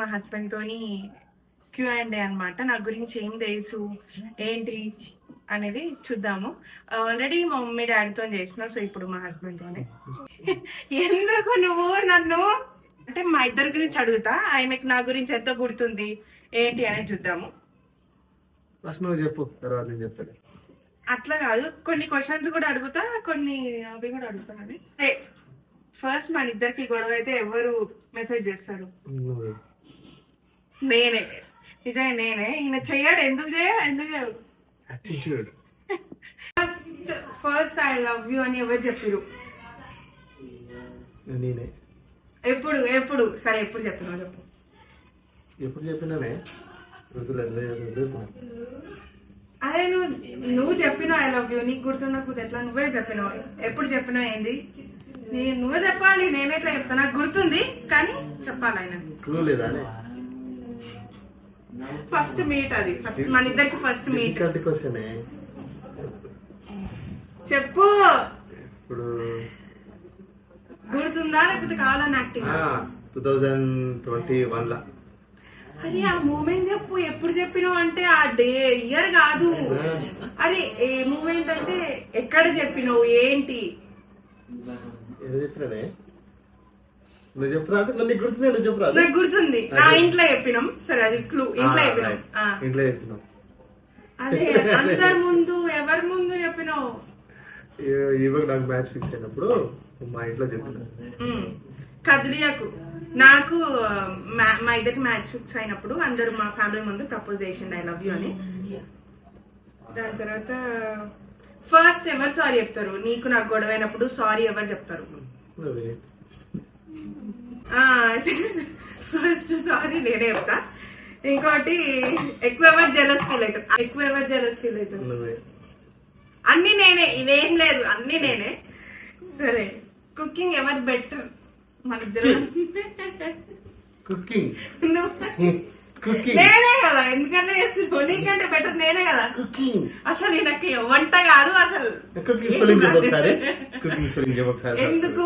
మా హస్బెండ్ తోని Q&A అనమాట. నా గురించి ఏం తెలుసు ఏంటి అనేది చూద్దాము. ఆల్రెడీ మా మమ్మీ డాడీతో చేసిన, సో ఇప్పుడు మా హస్బెండ్ తోనే. ఎందుకు నువ్వు నన్ను అంటే మా ఇద్దరి గురించి అడుగుతా, ఆయనకి నా గురించి ఎంత గుర్తుంది ఏంటి అనేది చూద్దాము. చెప్పు, తర్వాత నేను చెప్తాను. అట్లా కాదు, కొన్ని క్వశ్చన్స్ కూడా అడుగుతా, కొన్ని అవి కూడా అడుగుతాను. ఫస్ట్ మన ఇద్దరికి గొడవ అయితే ఎవరు మెసేజ్ చేస్తారు? నేనే. నిజంగా నేనే. ఈయన చెయ్యాడు. ఎందుకు చేయడు? ఫస్ట్ ఐ లవ్ యూ అని ఎవరు చెప్పారు? నేనే. ఎప్పుడు సరే ఎప్పుడు చెప్పినావు చెప్పు. ఎప్పుడు చెప్పినానే? అరే నువ్వు చెప్పినావు ఐ లవ్ యూ, నీకు గుర్తున్నప్పుడు ఎట్లా? నువ్వే చెప్పినావు. ఎప్పుడు చెప్పినావు? ఏంది? నువ్వే చెప్పాలి, నేనెట్లా చెప్తా? నాకు గుర్తుంది కానీ చెప్పాలి. ఆయన ఫస్ట్ మీట్, అది ఫస్ట్ మన ఇద్దరికి ఫస్ట్ మీట్. చెప్పు. గుర్తుందా లేకపోతే కావాలని యాక్టింగ్? 2021 అరే ఆ మూమెంట్ చెప్పు. ఎప్పుడు చెప్పినావు అంటే ఆ డే ఇయర్ కాదు. అరే ఏ మూమెంట్ అంటే ఎక్కడ చెప్పినావు ఏంటి? నాకు గుర్తుంది. నా ఇంట్లో చెప్పినాం. సరే అది క్లూ. ఇంట్లో చెప్పినాం. అదే అందరి ముందు ఎవరి ముందు చెప్పినావు? నాకు మ్యాచ్ ఫిక్స్ అయినప్పుడు మా ఇంట్లో చెప్పిన. కదిలియకు. నాకు మా ఇద్దరికి మ్యాచ్ ఫిక్స్ అయినప్పుడు అందరూ మా ఫ్యామిలీ ముందు ప్రపోజ్ చేసిండు ఐ లవ్ యూ అని. దాని తర్వాత ఫస్ట్ ఎవరు సారీ చెప్తారు? నీకు నాకు గొడవైనప్పుడు సారీ ఎవరు చెప్తారు? ఫస్ట్ సారీ నేనే చెప్తా. ఇంకోటి ఎక్కువ ఎవరు జెలస్ ఫీల్ అవుతారు? అన్ని నేనే. ఇదేం లేదు, అన్ని నేనే. సరే కుకింగ్ ఎవరు బెటర్? మన ఇద్దరు. నేనే కదా, ఎందుకంటే చేస్తున్నావు. నీకంటే బెటర్ నేనే కదా. అసలు నాకు వంట కాదు అసలు. ఎందుకు?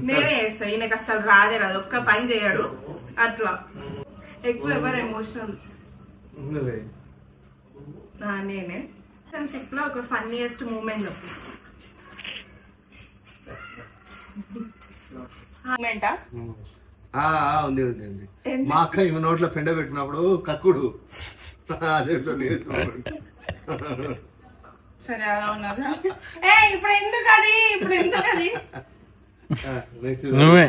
నేనే చేస్తా. ఈయనకు అసలు రాదే రాదు, ఒక్క పని చేయడు. అట్లా ఎక్కువ ఎవరు ఎమోషనల్? నేనే. రిలేషన్షిప్ లో ఒక ఫన్నీయెస్ట్ మూమెంట్ చెప్పు. ఉంది. మా అక్క ఇవి నోట్లో పెండ పెట్టినప్పుడు కక్కుడు అదే. సరే అలా ఉన్నదా? ఇప్పుడు ఎందుకు అది? నువ్వే.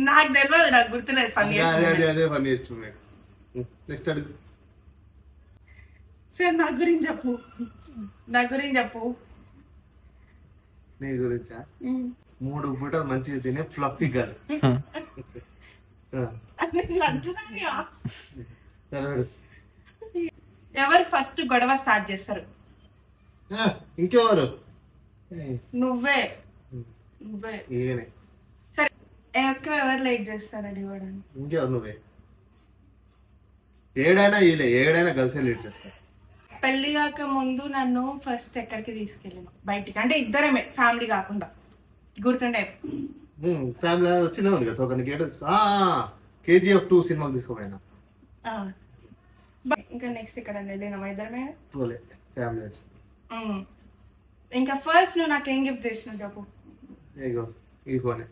నాకు తెలియదు, నాకు గుర్తులేదు. ఫన్నీయెస్ట్ నెక్స్ట్ అడుగు. సరే నా గురించి చెప్పు. నీ గురించా? 3 పూటలు మంచిగా తినే ఫ్లఫీ గర్ల్. ఎవరు ఫస్ట్ గొడవ స్టార్ట్ చేస్తారు? ఇంకెవరు? నువ్వే. ఈయనే. సరే ఎక్కువ ఎవరు లేట్ చేస్తారని ఇవ్వడానికి? ఇంకెవరు? నువ్వే. ఏడైనా కలిసి లేట్ చేస్తారు. పెళ్లి కాక ముందు నన్ను ఫస్ట్ ఎక్కడికి తీసుకెళ్ళాను? బయటికి అంటే ఇద్దరమే, ఫ్యామిలీ కాకుండా. గుర్తుండే? ఫ్యామిలీ వచ్చినా ఉంది కదా ఒక KGF 2 సినిమాకి తీసుకోపోయినా. ఇంకా నెక్స్ట్ ఇక్కడ వెళ్ళినామా ఇద్దరమే? పోలే, ఫ్యామిలీ వచ్చి. ఇంకా ఫస్ట్ నువ్వు నాకు ఏం గిఫ్ట్ చేసినావు చెప్పు. ఈ ఫోనే,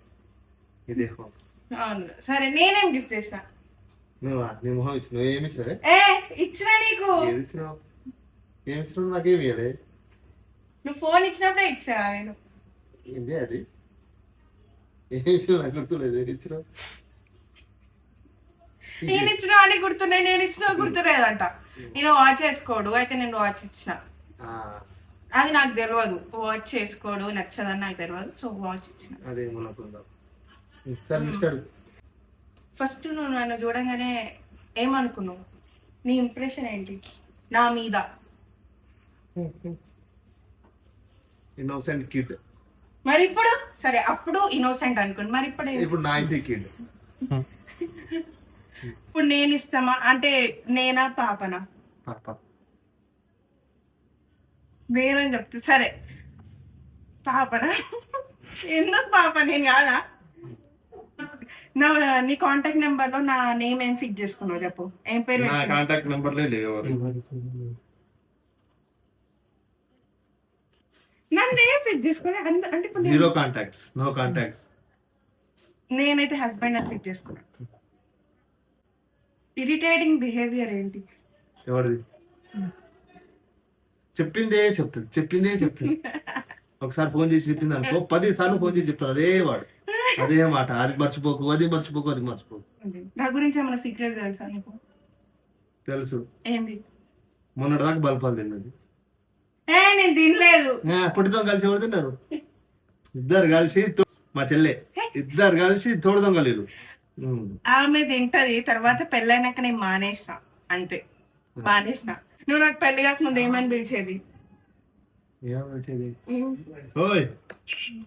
ఇదే ఫోన్. సరే నేనేం గిఫ్ట్ చేసినా? నీ మొహం ఇచ్చిన. ఏమి ఇచ్చినవే? ఇచ్చినా నీకు. ఏమి ఇచ్చినావు? నాకేమి ఇవ్వలే. నువ్వు ఫోన్ ఇచ్చినప్పుడే ఇచ్చా నేను. ఏంటి అది? ఏమి ఇచ్చినా నాకు గుర్తులేదు. ఏమి ఇచ్చినావు? నేను ఇచ్చినా అని గుర్తున్నాయి, నేను ఇచ్చినా గుర్తులేదంట. నేను వాచ్ చేసుకోడు, అయితే నేను వాచ్ ఇచ్చిన. అది నాకు తెలియదు. వాచ్ చేసుకోడు, నచ్చదని నాకు తెలియదు, సో వాచ్ ఇచ్చిన. ఫస్ట్ నువ్వు నన్ను చూడంగానే ఏమనుకున్నావు? నీ ఇంప్రెషన్ ఏంటి నా మీద? Innocent kid. మరి ఇప్పుడు? సరే అప్పుడు ఇన్నోసెంట్ అనుకోండి, మరి ఇప్పుడు నాయిసీ కిడ్. ఇప్పుడు నేను ఇస్తామా అంటే నేనా పాపనా? పాప. నేనని చెప్తా. సరే పాపనా? ఎందుకు పాప నేను కాదా? నీ కాంటాక్ట్ నెంబర్ లో నా నేమ్ ఏం ఫిక్స్ చేసుకున్నావు చెప్పు, ఏం పేరు నా పెట్టుకున్నావు? కాంటాక్ట్ నెంబర్లే లేవు ఎవరు. నన్ను ఏం ఫిక్స్ చేసుకున్నా అంటే ఇప్పుడు జీరో కాంటాక్ట్స్, నో కాంటాక్ట్స్. నేనైతే హస్బెండ్ అని ఫిక్స్ చేసుకున్నా. ఇరిటేటింగ్ బిహేవియర్ ఏంటి? ఎవరిది? చెప్పిందే చెప్తుంది. ఒకసారి ఫోన్ చేసి చెప్పింది అనుకో, 10 సార్లు ఫోన్ చేసి చెప్తాను అదే వాడు, అదే మాట. అది మర్చిపోకు. నా గురించి ఏమైనా సీక్రెట్ తెలుసా నీకు? తెలుసు. ఏంది? మొన్నటిదాకా బల్పాలు తిన్నది. నేను తినలేదు. పుట్టితో కలిసి ఎవరు తిన్నారు? ఇద్దరు కలిసి, మా చెల్లె ఇద్దరు కలిసి తోడు దొంగలు. ఆమె తింటది, తర్వాత పెళ్ళైనాక నేను మానేసిన, అంతే. మానేసిన. నువ్వు నాకు పెళ్లి కాక ముందు ఏమని పిలిచేది? ఓయ్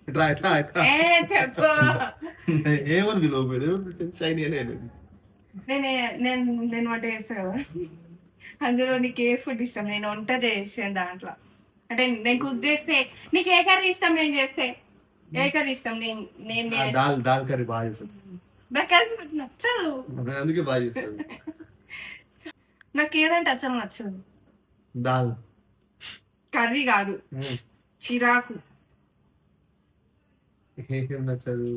ఇట్లా చెప్పు. ఏమని పిలవలేదు, షైనీ అనేది. నేను వంట చేస్తా కదా, అందులో నీకు ఏ ఫుడ్ ఇష్టం? నేను వంట చేసాను దాంట్లో. అంటే నేను కుక్ చేస్తే నీకు ఏ కర్రీ ఇష్టం? నేను చేస్తే ఏ కర్రీ ఇష్టం? దాల్ కర్రీ బాగా చేస్తుంది. నాకు అది నచ్చదు, అందుకే బాగా చేస్తుంది. నాకు ఏదంటే అసలు నచ్చదు. దాల్ కర్రీ కాదు, చిరాకు. ఏం నచ్చదు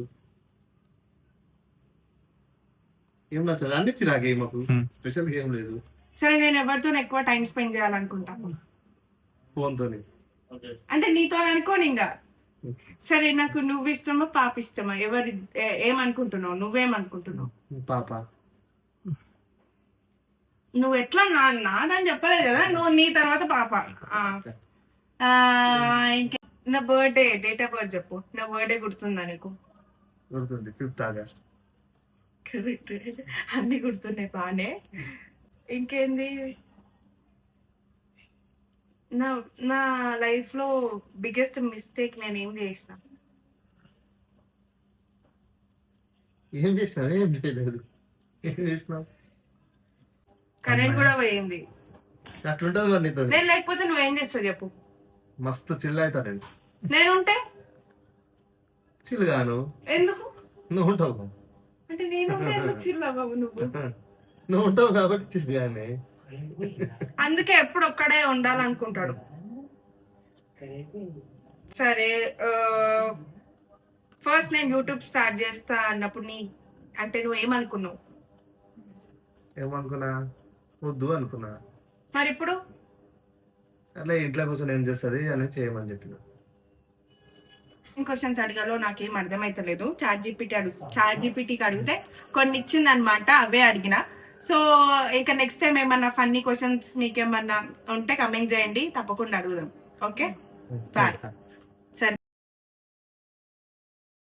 అన్ని చిరాకే మాకు. స్పెషల్ ఏం లేదు. సరే, నేను ఎవరితో ఎక్కువ టైం స్పెండ్ చేయాలనుకుంటాను? ఫోన్ తోని. అంటే నీతో అనుకోని ఇంకా. సరే, నాకు నువ్వు ఇష్టమా పాప ఇష్టమా? ఏమనుకుంటున్నావు? నువ్వేమనుకుంటున్నావు? పాప. నువ్వు ఎట్లా నాదని చెప్పలేదు కదా, నువ్వు నీ తర్వాత పాప. ఇంకా నా బర్త్డే డేట్ ఆఫ్ బర్త్ చెప్పు. నా బర్త్డే గుర్తుందా నీకు? గుర్తుంది, 5th August. కరెక్ట్, అన్ని గుర్తున్నాయి బానే. ఇంకేంది? నా లైఫ్ లో బిగ్గెస్ట్ మిస్టేక్ నేను ఏం చేసిన? ఏం చేసినావు? ఏం చేయలేదు. ఏం చేసినావు? కరెంట్ కూడా పోయింది. అట్లుంటది మరి నీతో. నేను లేకపోతే నువ్వేం చేస్తావు చెప్పు? మస్తు చిల్ అవుతా నేను. నేనుంటే చిల్ గాను. ఎందుకు? నువ్వు ఉంటావు. అంటే నేనుంటే ఎందుకు చిల్ అవ్వవు నువ్వు? నువ్వు ఉంటావు కాబట్టి చిల్ గానే. అందుకే ఎప్పుడు ఒక్కడే ఉండాలనుకుంటాడు. సరే, ఫస్ట్ నేను యూట్యూబ్ స్టార్ట్ చేస్తా అన్నప్పుడు అంటే నువ్వు ఏమనుకున్నావు? ఏమనుకున్నా? వద్దు అనుకున్నా. మరి ఇప్పుడు? సరే, ఇంట్లో కూర్చొని ఏం చేస్తుంది అని చేయమని చెప్పిన. క్వశ్చన్స్ అడిగాలో నాకేం అర్థమైతలేదు. చాట్ జీపీటీకి అడిగితే కొన్ని ఇచ్చింది అనమాట, అవే అడిగిన. సో ఇంకా నెక్స్ట్ టైం ఏమన్నా ఫన్నీ క్వశ్చన్స్ మీకేమన్నా ఉంటే కమెంట్ చేయండి, తప్పకుండా అడుగుదాం. Okay, bye.